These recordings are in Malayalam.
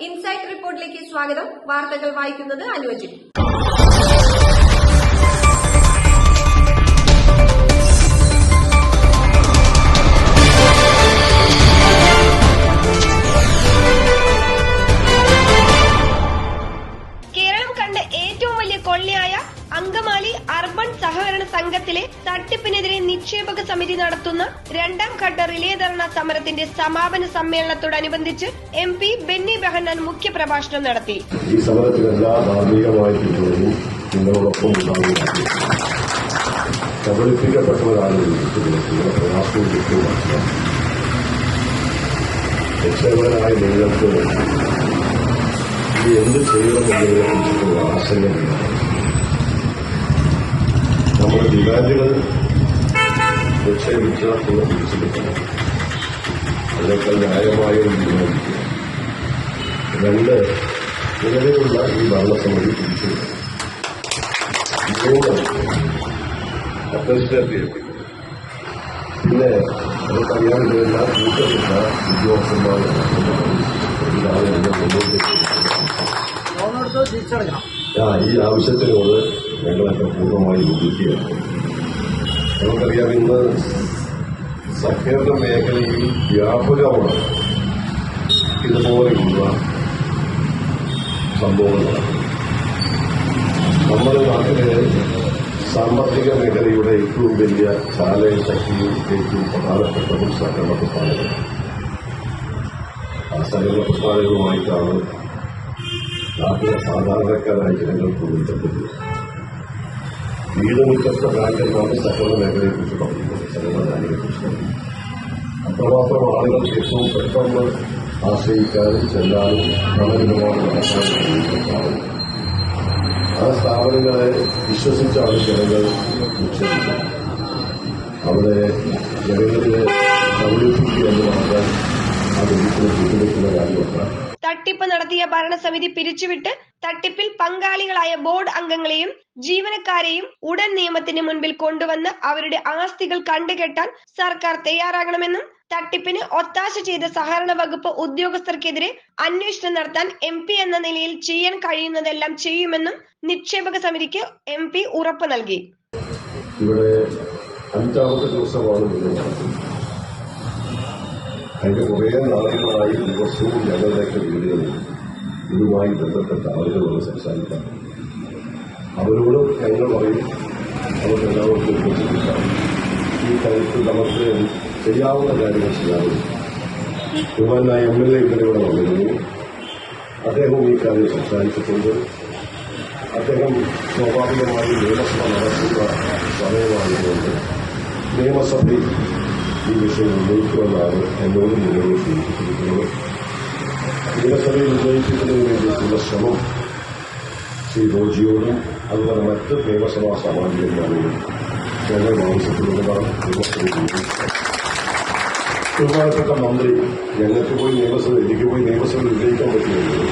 ഇൻസൈറ്റ് റിപ്പോർട്ടിലേക്ക് സ്വാഗതം. വാർത്തകൾ വായിക്കുന്നത് അനുവജിൻ. കേരളം കണ്ട ഏറ്റവും വലിയ കൊള്ളയായ അങ്കമാലി അർബൻ സഹകരണ സംഘത്തിലെ തട്ടിപ്പിനെതിരെ നിക്ഷേപക സമിതി നടത്തുന്ന രണ്ടാം ഘട്ട റിലേ ധർണ സമരത്തിന്റെ സമാപന സമ്മേളനത്തോടനുബന്ധിച്ച് MP ബെന്നി ബെഹന്നാൻ മുഖ്യപ്രഭാഷണം നടത്തി. ഈ സമരത്തിൽ എല്ലാ ധാർമ്മികമായിട്ടുള്ളതും നിങ്ങളോടൊപ്പം ഉണ്ടാകുന്നു. കബളിപ്പിക്കപ്പെട്ടവരാണ് പ്രയാസവും കിട്ടുക. രക്ഷകരായ നിങ്ങൾക്ക് ഇത് എന്ത് ചെയ്യണമെന്നതിനെ കുറിച്ചുള്ള ആശങ്കയില്ല. നമ്മുടെ ഡിമാൻഡുകൾ നിക്ഷേപിച്ച തുക തിരിച്ചു കിട്ടണം. അതിനേക്കാൾ ന്യായമായ ഒരു തീരുമാനിക്കുക. രണ്ട്, നിലവിലുള്ള ഈ ഭരണസമിതി തിരിച്ചു മൂന്ന്, അഡ്മിനിസ്ട്രേറ്റീവ് എത്തിക്കും. പിന്നെ നമുക്കറിയാൻ കഴിയുന്ന കൂട്ടത്തിലുള്ള ഉദ്യോഗസ്ഥന്മാർ ഇതാണ് എന്റെ മുന്നോട്ട്. ഈ ആവശ്യത്തിനോട് ഞങ്ങളൊക്കെ പൂർണ്ണമായി യോജിക്കുകയാണ്. നമുക്കറിയാം, ഇന്ന് സഹകരണ മേഖലയിൽ വ്യാപകമാണ് ഇതുപോലെയുള്ള സംഭവങ്ങൾ. നമ്മുടെ നാട്ടിലെ സാമ്പത്തിക മേഖലയുടെ ഏറ്റവും വലിയ ചാലകശക്തിയും ഏറ്റവും പ്രധാനപ്പെട്ടതും സഹകരണ പ്രസ്ഥാനങ്ങളാണ്. ആ സഹകരണ പ്രസ്ഥാനങ്ങളുമായിട്ടാണ് നാട്ടിലെ സാധാരണക്കാരായ ജനങ്ങൾക്ക് ബന്ധപ്പെട്ടത്. വീടുമുറ്റത്തെ ബാങ്കന്മാരുടെ സഹകരണ മേഖലയെക്കുറിച്ച് പറയുന്നത്, സഹകരണ ബാങ്കിനെക്കുറിച്ച് പറയുന്നത്. അത്രമാത്രം ആളുകൾ ഏറ്റവും പെട്ടെന്ന് ആശ്രയിക്കാനും ചെല്ലാനും പണമിടപാട് നടത്താനും ആ സ്ഥാപനങ്ങളെ വിശ്വസിച്ചാണ് ജനങ്ങൾ നിക്ഷേപിക്കുന്നത്. അവിടെ ജനങ്ങളിലെ കബളിപ്പിക്കുക എന്ന് പറഞ്ഞാൽ അതൊരിക്കലും ബുദ്ധിമുട്ടുന്ന കാര്യമല്ല. തട്ടിപ്പ് നടത്തിയ ഭരണസമിതി പിരിച്ചുവിട്ട് തട്ടിപ്പിൽ പങ്കാളികളായ ബോർഡ് അംഗങ്ങളെയും ജീവനക്കാരെയും ഉടൻ നിയമത്തിന് മുൻപിൽ കൊണ്ടുവന്ന് അവരുടെ ആസ്തികൾ കണ്ടുകെട്ടാൻ സർക്കാർ തയ്യാറാകണമെന്നും തട്ടിപ്പിന് ഒത്താശ ചെയ്ത സഹകരണ വകുപ്പ് ഉദ്യോഗസ്ഥർക്കെതിരെ അന്വേഷണം നടത്താൻ MP എന്ന നിലയിൽ ചെയ്യാൻ കഴിയുന്നതെല്ലാം ചെയ്യുമെന്നും നിക്ഷേപക സമിതിക്ക് MP ഉറപ്പ് നൽകി. ഇവിടെ 5ാമത്തെ ദിവസമാണ് അതിന്റെ കുറേ നാളുകളായി ദിവസവും ഞങ്ങളുടെയൊക്കെ വീടുകളിൽ ഇതുമായി ബന്ധപ്പെട്ട ആളുകളോട് സംസാരിക്കാം. അവരോട് ഞങ്ങൾ പറയും, അവർക്ക് എല്ലാവർക്കും ഉപയോഗിച്ചിട്ടില്ല. ഈ കാര്യത്തിൽ നമുക്ക് ചെയ്യാവുന്ന കാര്യങ്ങൾ ചെയ്യാറുണ്ട്. ബഹുമാനായ MLA ഇന്നലെ ഇവിടെ വന്നിരുന്നു. അദ്ദേഹവും ഈ കാര്യം സംസാരിച്ചിട്ടുണ്ട്. അദ്ദേഹം സ്വാഭാവികമായി നിയമസഭ നടത്തുന്ന സമയമായതുകൊണ്ട് നിയമസഭയിൽ ഈ വിഷയം ഉന്നയിക്കുമെന്നാണ് എന്നോട് നിങ്ങളോട് സൂചിപ്പിച്ചിരിക്കുന്നത്. നിയമസഭയിൽ ഉന്നയിക്കുന്നതിന് വേണ്ടിയിട്ടുള്ള ശ്രമം ശ്രീ റോജിയോടും അതുപോലെ മറ്റ് നിയമസഭാ സാമാജികന്മാരോടും ഞങ്ങൾ ആവശ്യപ്പെടുന്നതാണ്. ബഹുമാനപ്പെട്ട മന്ത്രി ഞങ്ങൾക്ക് പോയി എനിക്ക് പോയി നിയമസഭയിൽ ഉന്നയിക്കാൻ പറ്റുമെങ്കിൽ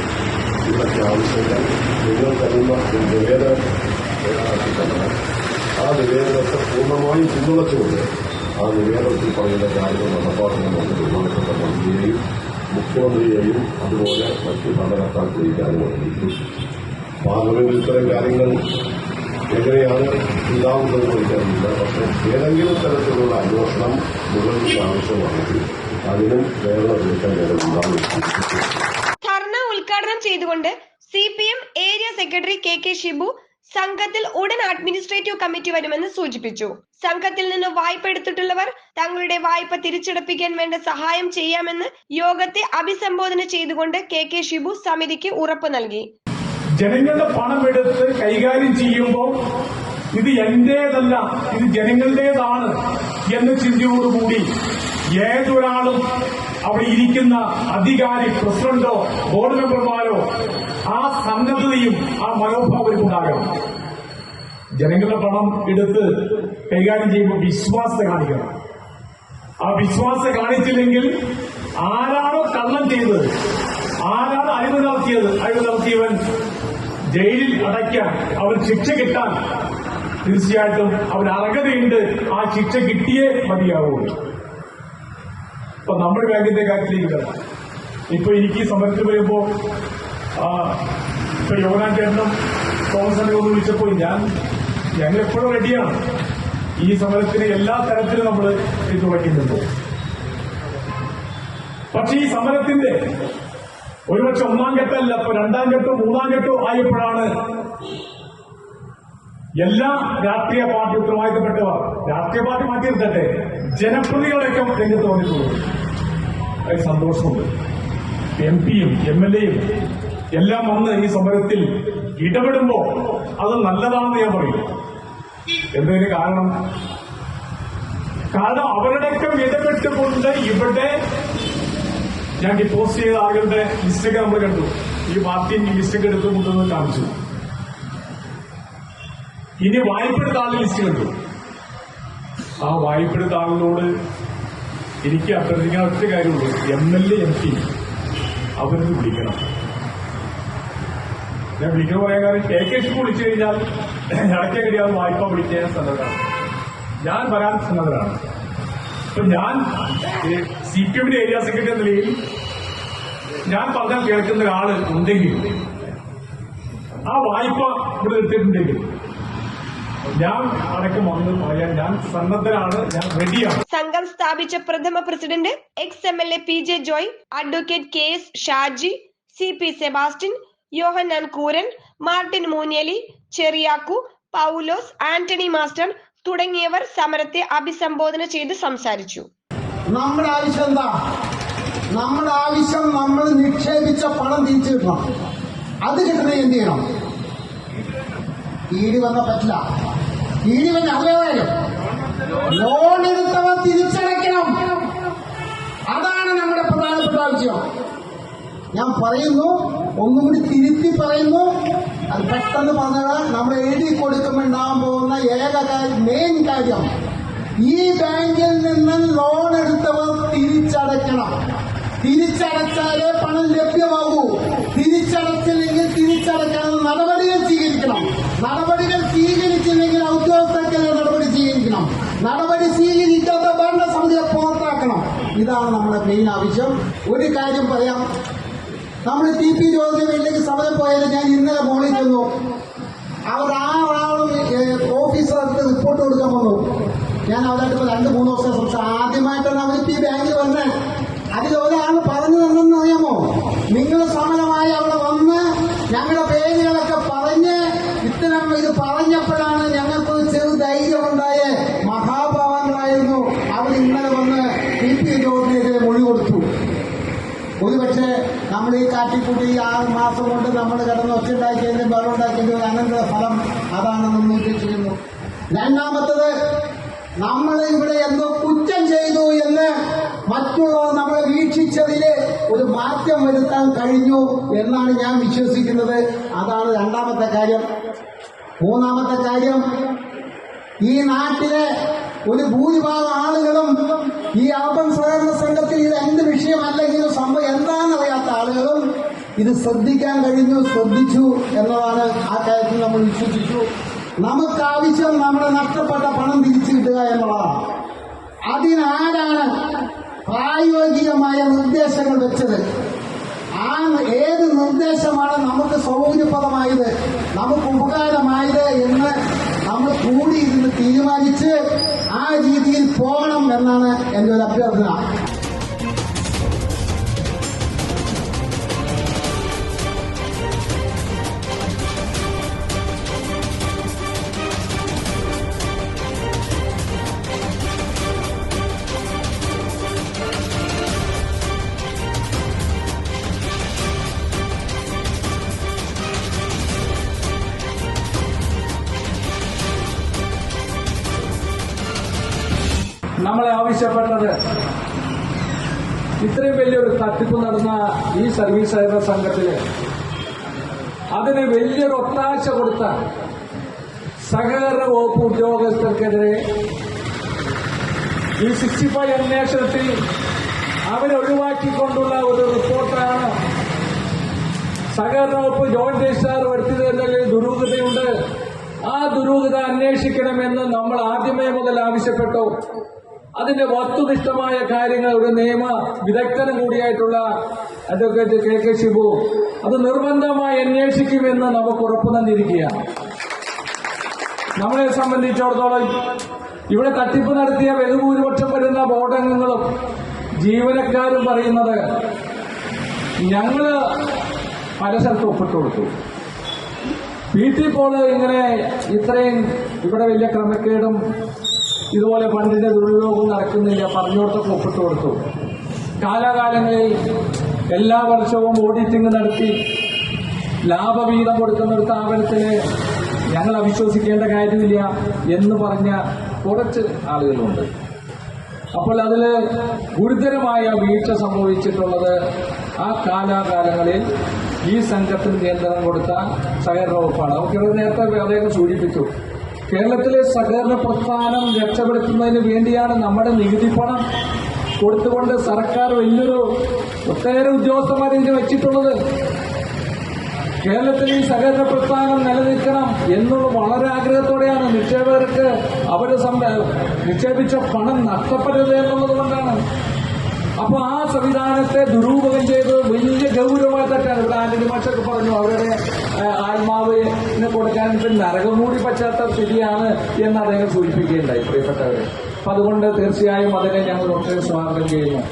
ഇതൊക്കെ ആവശ്യങ്ങൾ നിങ്ങൾ തരുന്ന നിവേദനം ആ നിവേദനത്തെ പൂർണ്ണമായും പിന്തുണച്ചുകൊണ്ട് ആ നിവേദനത്തിൽ പറയുന്ന കാര്യങ്ങൾ നടപ്പാക്കണമെന്ന് ബഹുമാനപ്പെട്ട മന്ത്രിയെയും മുഖ്യമന്ത്രിയെയും അതുപോലെ മറ്റ് ഭരണകർത്താക്കളെയും കാര്യങ്ങൾ അറിയിക്കും. പാർലമെന്റിൽ ഇത്തരം കാര്യങ്ങൾ എങ്ങനെയാണ് ഉണ്ടാവുന്നതെന്ന് എനിക്കറിയില്ല. പക്ഷേ ഏതെങ്കിലും തരത്തിലുള്ള അന്വേഷണം മുകളിൽ ആവശ്യമാണെങ്കിൽ അതിനും പ്രേരണ എടുക്കാൻ ഞങ്ങൾ ഉണ്ടാവും. ധർണ ഉദ്ഘാടനം ചെയ്തുകൊണ്ട് CPM area secretary KK Shibu സംഘത്തിൽ ഉടൻ അഡ്മിനിസ്ട്രേറ്റീവ് കമ്മിറ്റി വരുമെന്ന് സൂചിപ്പിച്ചു. സംഘത്തിൽ നിന്ന് വായ്പ എടുത്തിട്ടുള്ളവർ തങ്ങളുടെ വായ്പ തിരിച്ചടപ്പിക്കാൻ വേണ്ട സഹായം ചെയ്യാമെന്ന് യോഗത്തെ അഭിസംബോധന ചെയ്തുകൊണ്ട് KK ഷിബു സമിതിക്ക് ഉറപ്പ് നൽകി. ജനങ്ങളുടെ പണം എടുത്ത് കൈകാര്യം ചെയ്യുമ്പോൾ ഇത് എന്റേതല്ല, ഇത് ജനങ്ങളുടേതാണ് എന്ന ചിന്തയോടുകൂടി ഏതൊരാളും അവിടെ ഇരിക്കുന്ന അധികാരി, പ്രസിഡന്റോ ബോർഡ് മെമ്പർമാരോ ആ സന്നദ്ധതയും ആ മനോഭാവവും ഉണ്ടാകണം. ജനങ്ങളുടെ പണം എടുത്ത് കൈകാര്യം ചെയ്യുമ്പോൾ വിശ്വാസത കാണിക്കണം. ആ വിശ്വാസം കാണിച്ചില്ലെങ്കിൽ ആരാണോ കള്ളം ചെയ്തത്, ആരാണ് അഴിമതി നടത്തിയവൻ ജയിലിൽ അടയ്ക്കാൻ, അവൻ ശിക്ഷ കിട്ടാൻ തീർച്ചയായിട്ടും അവൻ അർഹതയുണ്ട്. ആ ശിക്ഷ കിട്ടിയേ മതിയാവുള്ളൂ. അപ്പൊ നമ്മുടെ ബാങ്കിന്റെ കാര്യത്തിലേക്ക് ഇപ്പൊ എനിക്ക് ഈ സമരത്തിൽ വരുമ്പോ ഇപ്പൊ യോനാൻ ചേട്ടനും തോമസ് ഒന്ന് വിളിച്ചപ്പോൾ ഞങ്ങൾ എപ്പോഴും റെഡിയാണ്. ഈ സമരത്തിന് എല്ലാ തരത്തിലും നമ്മൾ പിന്തുണയ്ക്കുന്നുണ്ട്. പക്ഷെ ഈ സമരത്തിന്റെ ഒരുപക്ഷെ ഒന്നാം ഘട്ടമല്ല, ഇപ്പൊ രണ്ടാം ഘട്ടവും മൂന്നാം ഘട്ടവും ആയപ്പോഴാണ് എല്ലാ രാഷ്ട്രീയ പാർട്ടി ഉത്തരവാദിത്തപ്പെട്ടവർ, രാഷ്ട്രീയ പാർട്ടി മാറ്റി നിർത്തട്ടെ, ജനപ്രതിനിധികളൊക്കെ രംഗത്ത് വന്നിട്ടുള്ളൂ. അത് സന്തോഷമുണ്ട്. MP-യും MLA-യും എല്ലാം വന്ന് ഈ സമരത്തിൽ ഇടപെടുമ്പോ അത് നല്ലതാണെന്ന് ഞാൻ പറയും. എന്നതിന് കാരണം അവരുടെയൊക്കെ ഇടപെട്ടുകൊണ്ട് ഇവിടെ ഞാൻ ഡിപ്പോസ്റ്റ് ചെയ്ത ആളുകളുടെ ലിസ്റ്റൊക്കെ നമ്മൾ കണ്ടു. ഈ പാർട്ടി ലിസ്റ്റൊക്കെ എടുത്ത് കൊണ്ടുവന്ന് കാണിച്ചു. ഇനി വായ്പെടുത്ത ആളുടെ ലിസ്റ്റ് കണ്ടു. ആ വായ്പെടുത്ത ആളിനോട് എനിക്ക് അഭ്യർത്ഥിക്കാൻ ഒറ്റ കാര്യമുള്ളൂ, MLA MP അവരിത് വിളിക്കണം. ഞാൻ വിളിക്കുന്ന പറയാൻ കാരണം KK വിളിച്ചു കഴിഞ്ഞാൽ ഇടയ്ക്ക് കഴിയാതെ വായ്പ വിളിക്കാൻ സന്നദ്ധരാണ്, ഞാൻ വരാൻ സന്നദ്ധരാണ്. അപ്പൊ ഞാൻ CPM-ന്റെ ഏരിയ സെക്രട്ടറി എന്ന നിലയിൽ ഞാൻ പറഞ്ഞാൽ കേൾക്കുന്ന ഒരാള് ഉണ്ടെങ്കിൽ, ആ വായ്പ ഇവിടെ എടുത്തിട്ടുണ്ടെങ്കിൽ ഞാൻ അടക്കം വന്ന് പറയാൻ ഞാൻ സന്നദ്ധരാണ്, ഞാൻ റെഡിയാണ്. സംഘം സ്ഥാപിച്ച പ്രഥമ president ex-MLA PJ Joy, advocate KS Shaji, CP Sebastian, Yohannan Kooran, Martin Moonjeli, Cheriyakku, Paulose, Antony master തുടങ്ങിയവർ സമരത്തെ അഭിസംബോധന ചെയ്ത് സംസാരിച്ചു. നമ്മുടെ ആവശ്യം എന്താ? നമ്മുടെ ആവശ്യം നമ്മൾ നിക്ഷേപിച്ച പണം തിരിച്ചു കിട്ടണം. അത് കിട്ടണേ എന്ത് ചെയ്യണം? ഈടി വന്ന പറ്റില്ല. ഈടി വന്ന അല്ലേതായാലും ലോൺ എടുത്തവർ തിരിച്ചടയ്ക്കണം. അതാണ് നമ്മുടെ പ്രധാനപ്പെട്ട ആവശ്യം. ഞാൻ പറയുന്നു, ഒന്നും കൂടി തിരുത്തി പറയുന്നു, അത് പെട്ടെന്ന് പറഞ്ഞാൽ നമ്മൾ എഴുതി കൊടുക്കുമ്പോൾ ഉണ്ടാകാൻ പോകുന്ന മെയിൻ കാര്യം, ഈ ബാങ്കിൽ നിന്ന് ലോൺ എടുത്തവർ തിരിച്ചടയ്ക്കണം. തിരിച്ചടച്ചാലേ പണം ലഭ്യമാകൂ. തിരിച്ചടച്ചില്ലെങ്കിൽ തിരിച്ചടയ്ക്കണം, നടപടികൾ സ്വീകരിക്കണം. നടപടികൾ സ്വീകരിച്ചില്ലെങ്കിൽ ഔദ്യോഗസ്ഥർക്കെതിരെ നടപടി സ്വീകരിക്കണം. നടപടി സ്വീകരിക്കാത്ത ഭരണസമിതിയെ പുറത്താക്കണം. ഇതാണ് നമ്മുടെ മെയിൻ ആവശ്യം. ഒരു കാര്യം പറയാം, നമ്മൾ TP ജോർജിന് വേണ്ടിലേക്ക് സമരം പോയാൽ ഞാൻ ഇന്നലെ മോളിൽ ചെന്നു. അവർ 6 ആളും ഓഫീസർക്ക് റിപ്പോർട്ട് കൊടുക്കാൻ വന്നു. ഞാൻ അവരായിട്ട് 2-3 ദിവസം സംസാരിച്ചു. ആദ്യമായിട്ടാണ് അവർ ഈ ബാങ്കിൽ വന്നത്. അതിൽ ഒരാൾ പറഞ്ഞു തന്നെന്ന് അറിയാമോ? നിങ്ങൾ സമരമായി അവിടെ വന്ന് ഞങ്ങളുടെ പേരുകളൊക്കെ പറഞ്ഞ് ഇത്തരം ഇത് പറഞ്ഞപ്പോഴാണ് ഞങ്ങൾക്കൊരു ചെറു ധൈര്യമുണ്ടായ മഹാഭാവങ്ങളായിരുന്നു. അവർ ഇന്നലെ വന്ന് TP ജോർജിനെതിരെ മൊഴി കൊടുത്തു. ഒരുപക്ഷെ നമ്മൾ ഈ കാട്ടിക്കൂട്ടി 6 മാസം കൊണ്ട് നമ്മൾ കിടന്ന് ഒച്ചുണ്ടാക്കിയതിന്റെ ബലമുണ്ടാക്കിയതിന്റെ ഒരു അനന്തര ഫലം അതാണെന്ന് ഉദ്ദേശിക്കുന്നു. രണ്ടാമത്തത്, നമ്മൾ ഇവിടെ എന്തോ കുറ്റം ചെയ്തു എന്ന് മറ്റുള്ളവർ നമ്മളെ വീക്ഷിച്ചതില് ഒരു മാറ്റം വരുത്താൻ കഴിഞ്ഞു എന്നാണ് ഞാൻ വിശ്വസിക്കുന്നത്. അതാണ് രണ്ടാമത്തെ കാര്യം. മൂന്നാമത്തെ കാര്യം, ഈ നാട്ടിലെ ഒരു ഭൂരിഭാഗം ആളുകളും ഈ അർബൻ സഹകരണ സംഘത്തിൽ ഇത് എന്ത് വിഷയമല്ലെങ്കിലും സംഭവം എന്താണെന്നറിയാത്ത ആളുകളും ഇത് ശ്രദ്ധിക്കാൻ കഴിഞ്ഞു, ശ്രദ്ധിച്ചു എന്നതാണ് ആ കാര്യത്തിൽ നമ്മൾ വിശ്വസിച്ചു. നമുക്കാവശ്യം നമ്മുടെ നഷ്ടപ്പെട്ട പണം തിരിച്ചു കിട്ടുക എന്നുള്ളതാണ്. അതിനാരാണ് പ്രായോഗികമായ നിർദ്ദേശങ്ങൾ വെച്ചത്? ആ ഏത് നിർദ്ദേശമാണ് നമുക്ക് സൗകര്യപ്രദമായത്, നമുക്ക് ഉപകാരമായത് എന്ന് നമ്മൾ കൂടിയിരുന്ന് തീരുമാനിച്ച് ആ രീതിയിൽ പോകണം എന്നാണ് എൻ്റെ ഒരു അഭ്യർത്ഥന. നമ്മളെ ആവശ്യപ്പെട്ടത്, ഇത്രയും വലിയൊരു തട്ടിപ്പ് നടന്ന ഈ സർവീസ് സഹകരണ സംഘത്തില് അതിന് വലിയൊരു ഒത്താശ കൊടുത്ത സഹകരണ വകുപ്പ് ഉദ്യോഗസ്ഥർക്കെതിരെ ഈ 65 അന്വേഷണത്തിൽ അവരൊഴിവാക്കിക്കൊണ്ടുള്ള ഒരു റിപ്പോർട്ടാണ് സഹകരണ വകുപ്പ് ജോയിന്റ് രജിസ്ട്രാർ വരുത്തിയതിൽ ദുരൂഹതയുണ്ട്. ആ ദുരൂഹത അന്വേഷിക്കണമെന്ന് നമ്മൾ ആദ്യമേ മുതൽ ആവശ്യപ്പെട്ടു. അതിന്റെ വസ്തുനിഷ്ഠമായ കാര്യങ്ങൾ ഒരു നിയമ വിദഗ്ധനും കൂടിയായിട്ടുള്ള അഡ്വക്കേറ്റ് KK ഷിബു അത് നിർബന്ധമായി അന്വേഷിക്കുമെന്ന് നമുക്ക് ഉറപ്പു തന്നിരിക്കുകയാണ്. നമ്മളെ സംബന്ധിച്ചിടത്തോളം ഇവിടെ തട്ടിപ്പ് നടത്തിയ ബഹുഭൂരിപക്ഷം വരുന്ന ബോർഡ് അംഗങ്ങളും ജീവനക്കാരും പറയുന്നത് ഞങ്ങള് പല സ്ഥലത്ത് ഒപ്പിട്ട് കൊടുത്തു. PT പോള് ഇങ്ങനെ ഇത്രയും ഇവിടെ വലിയ ക്രമക്കേടും ഇതുപോലെ ഫണ്ടിന്റെ ദുരുപയോഗവും നടക്കുന്നില്ല, പറഞ്ഞോടത്തൊക്കെ ഒപ്പിട്ട് കൊടുത്തു. കാലാകാലങ്ങളിൽ എല്ലാ വർഷവും ഓഡിറ്റിംഗ് നടത്തി ലാഭവിഹിതം കൊടുക്കുന്ന ഒരു സ്ഥാപനത്തിന് ഞങ്ങൾ അവിശ്വസിക്കേണ്ട കാര്യമില്ല എന്ന് പറഞ്ഞ കുറച്ച് ആളുകളുണ്ട്. അപ്പോൾ അതിൽ ഗുരുതരമായ വീഴ്ച സംഭവിച്ചിട്ടുള്ളത് ആ കാലാകാലങ്ങളിൽ ഈ സംഘത്തിന് നിയന്ത്രണം കൊടുത്ത സഹകരണ വകുപ്പാണ്. നമുക്ക് നേരത്തെ അദ്ദേഹം സൂചിപ്പിച്ചു, കേരളത്തിലെ സഹകരണ പ്രസ്ഥാനം രക്ഷപ്പെടുത്തുന്നതിന് വേണ്ടിയാണ് നമ്മുടെ നികുതി പണം കൊടുത്തുകൊണ്ട് സർക്കാർ ഒട്ടേറെ ഉദ്യോഗസ്ഥന്മാരെ ഇതിന് വെച്ചിട്ടുള്ളത്. കേരളത്തിൽ ഈ സഹകരണ പ്രസ്ഥാനം നിലനിൽക്കണം എന്നുള്ള വളരെ ആഗ്രഹത്തോടെയാണ്. നിക്ഷേപകർക്ക് അവർ നിക്ഷേപിച്ച പണം നഷ്ടപ്പെടരുത് എന്നുള്ളത് കൊണ്ടാണ്. അപ്പൊ ആ സംവിധാനത്തെ ദുരൂപകം ചെയ്ത് വലിയ ഗൗരവമായി തെറ്റാണ്. ഇവിടെ ആന്റണി മാഷൊക്കെ പറഞ്ഞു അവരുടെ ആത്മാവിനെ കൊടുക്കാൻ നരകം കൂടി പറ്റാത്ത സ്ഥിതിയാണ് എന്ന് അദ്ദേഹം സൂചിപ്പിക്കുകയുണ്ടായി പ്രിയപ്പെട്ടവരെ. അപ്പൊ അതുകൊണ്ട് തീർച്ചയായും അതിനെ ഞങ്ങൾ ഒട്ടേറെ സ്വാഗതം ചെയ്യുന്നു.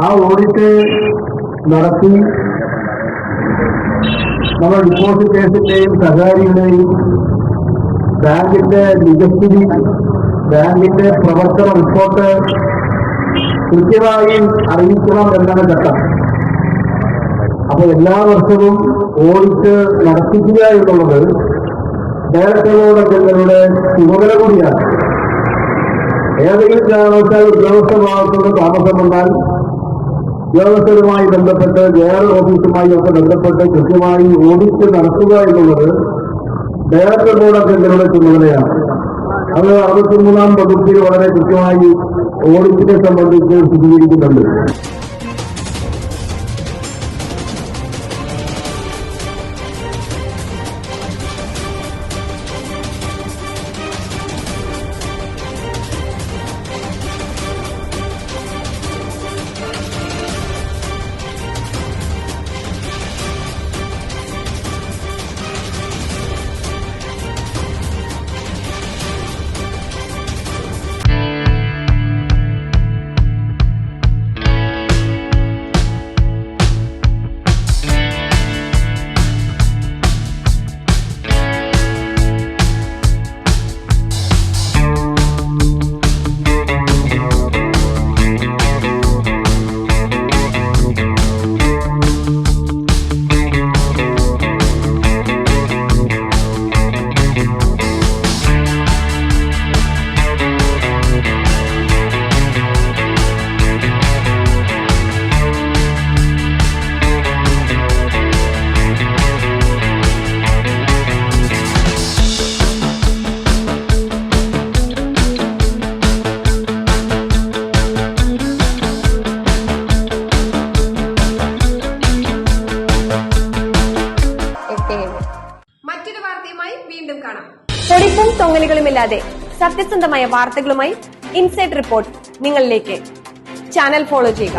ആ ഓഡിറ്റ് നടത്തി നമ്മൾ ഡിപ്പോസിറ്റേഴ്സിന്റെയും സഹകാരികളുടെയും ബാങ്കിന്റെ നിജസ്ഥിതി, ബാങ്കിന്റെ പ്രവർത്തന റിപ്പോർട്ട് കൃത്യമായി അറിയിക്കണം എന്നാണ് ചട്ടം. അപ്പൊ എല്ലാ വർഷവും ഓഡിറ്റ് നടത്തിക്കുക എന്നുള്ളത് ഡയറക്ടറുടെ ചുമതല കൂടിയാണ്. ഏതെങ്കിലും കാരണവശാൽ ഉദ്യോഗസ്ഥ ഭാഗത്തുനിന്ന് താമസം വന്നാൽ ഉദ്യോഗസ്ഥരുമായി ബന്ധപ്പെട്ട് ജനറൽ ഓഫീസുമായി ഒക്കെ ബന്ധപ്പെട്ട് കൃത്യമായി ഓഡിറ്റ് നടത്തുക എന്നുള്ളത് ഡയറക്ടർ ബോർഡ് ഓഫ് ജനറലുടെ ചുമതലയാണ്. അത് 63-ാം വകുപ്പിൽ വളരെ കൃത്യമായി ഓഡിറ്റിനെ സംബന്ധിച്ച് സ്ഥിരീകരിക്കുന്നുണ്ട്. മറ്റൊരു വാർത്തയുമായി വീണ്ടും കാണാം. പൊടിപ്പും തൊങ്ങലുകളുമില്ലാതെ സത്യസന്ധമായ വാർത്തകളുമായി ഇൻസൈഡ് റിപ്പോർട്ട് നിങ്ങളിലേക്ക്. ചാനൽ ഫോളോ ചെയ്യുക.